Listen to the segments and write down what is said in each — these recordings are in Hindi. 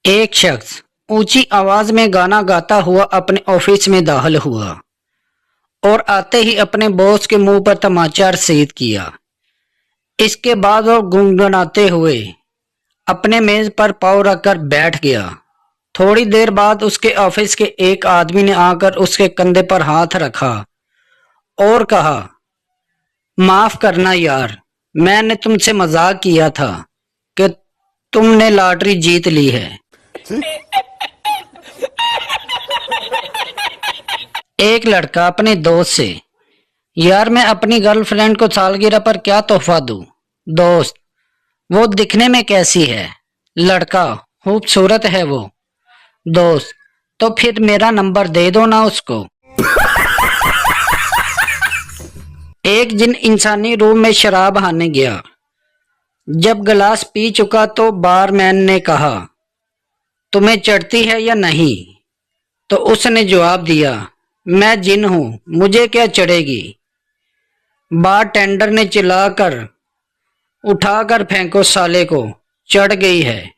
एक शख्स ऊंची आवाज में गाना गाता हुआ अपने ऑफिस में दाखिल हुआ और आते ही अपने बॉस के मुंह पर तमाचा रसीद किया। इसके बाद वो गुनगुनाते हुए अपने मेज पर पाँव रखकर बैठ गया। थोड़ी देर बाद उसके ऑफिस के एक आदमी ने आकर उसके कंधे पर हाथ रखा और कहा, माफ करना यार, मैंने तुमसे मजाक किया था कि तुमने लॉटरी जीत ली है। एक लड़का अपने दोस्त से, यार मैं अपनी गर्लफ्रेंड को सालगिरह पर क्या तोहफा दूं? दोस्त, वो दिखने में कैसी है? लड़का, खूबसूरत है वो। दोस्त, तो फिर मेरा नंबर दे दो ना उसको। एक दिन इंसानी रूम में शराब हाने गया। जब गिलास पी चुका तो बारमैन ने कहा, तुम्हें चढ़ती है या नहीं? तो उसने जवाब दिया, मैं जिन हूं, मुझे क्या चढ़ेगी। बारटेंडर ने चिल्लाकर, उठाकर फेंको साले को, चढ़ गई है।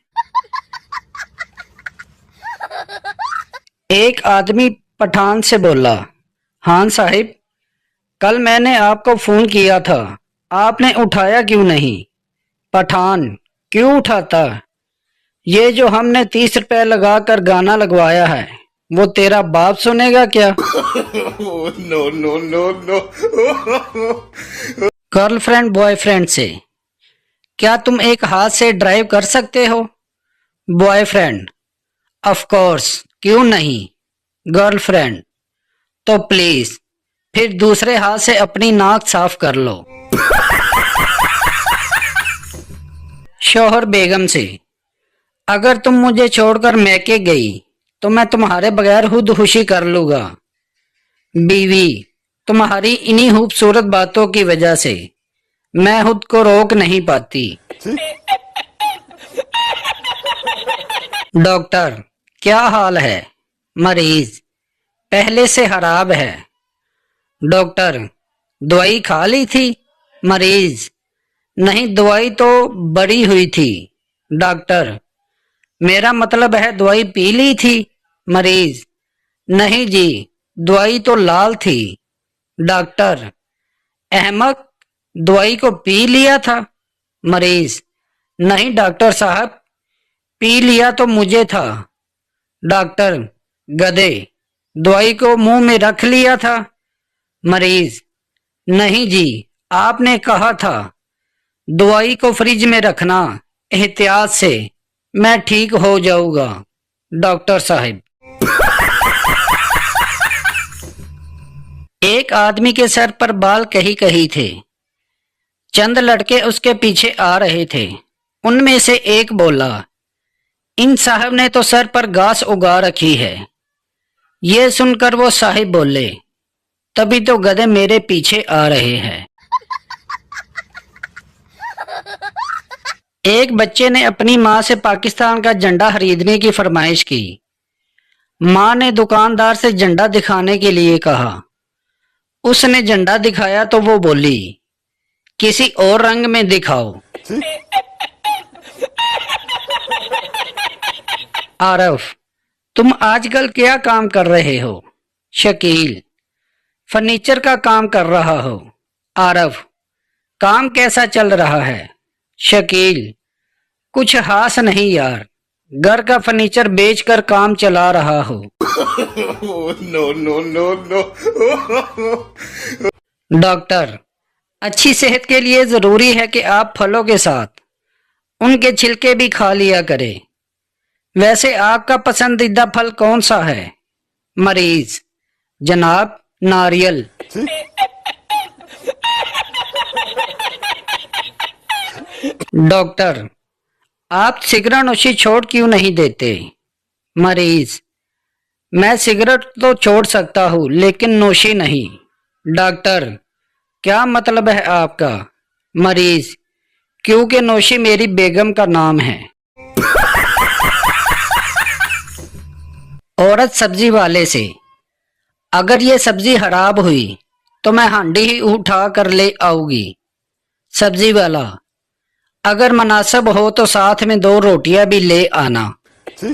एक आदमी पठान से बोला, हाँ साहिब, कल मैंने आपको फोन किया था, आपने उठाया क्यों नहीं? पठान, क्यों उठाता? ये जो हमने 30 रुपए लगाकर गाना लगवाया है, वो तेरा बाप सुनेगा क्या? No no no no. Girlfriend boyfriend से, क्या तुम एक हाथ से ड्राइव कर सकते हो? बॉयफ्रेंड, ऑफ कोर्स, क्यों नहीं? गर्लफ्रेंड, तो प्लीज फिर दूसरे हाथ से अपनी नाक साफ कर लो। शौहर बेगम से, अगर तुम मुझे छोड़कर मैके गई तो मैं तुम्हारे बगैर खुदकुशी कर लूंगा। बीवी, तुम्हारी इन्हीं खूबसूरत बातों की वजह से मैं खुद को रोक नहीं पाती। डॉक्टर, क्या हाल है? मरीज, पहले से खराब है। डॉक्टर, दवाई खा ली थी? मरीज, नहीं, दवाई तो बड़ी हुई थी। डॉक्टर, मेरा मतलब है दवाई पी ली थी? मरीज, नहीं जी, दवाई तो लाल थी। डॉक्टर, अहमक, दवाई को पी लिया था? मरीज, नहीं डॉक्टर साहब, पी लिया तो मुझे था। डॉक्टर, गधे, दवाई को मुंह में रख लिया था? मरीज, नहीं जी, आपने कहा था दवाई को फ्रिज में रखना, एहतियात से, मैं ठीक हो जाऊंगा। डॉक्टर साहब। एक आदमी के सर पर बाल कहीं कहीं थे। चंद लड़के उसके पीछे आ रहे थे। उनमें से एक बोला, इन साहब ने तो सर पर घास उगा रखी है। ये सुनकर वो साहिब बोले, तभी तो गधे मेरे पीछे आ रहे हैं। एक बच्चे ने अपनी माँ से पाकिस्तान का झंडा खरीदने की फरमाइश की। माँ ने दुकानदार से झंडा दिखाने के लिए कहा। उसने झंडा दिखाया तो वो बोली, किसी और रंग में दिखाओ। आरफ, तुम आजकल क्या काम कर रहे हो? शकील, फर्नीचर का काम कर रहा हो। आरफ, काम कैसा चल रहा है? शकील, कुछ खास नहीं यार, घर का फर्नीचर बेचकर काम चला रहा हो। No no no no. Doctor, अच्छी सेहत के लिए जरूरी है कि आप फलों के साथ उनके छिलके भी खा लिया करें। वैसे आपका पसंदीदा फल कौन सा है? मरीज, जनाब, नारियल। डॉक्टर, आप सिगरेट नोशी छोड़ क्यों नहीं देते? मरीज, मैं सिगरेट तो छोड़ सकता हूँ लेकिन नोशी नहीं। डॉक्टर, क्या मतलब है आपका? मरीज, क्योंकि नोशी मेरी बेगम का नाम है। औरत सब्जी वाले से, अगर ये सब्जी खराब हुई तो मैं हांडी ही उठा कर ले आऊंगी। सब्जी वाला, अगर मुनासिब हो तो साथ में 2 रोटियां भी ले आना। Sí.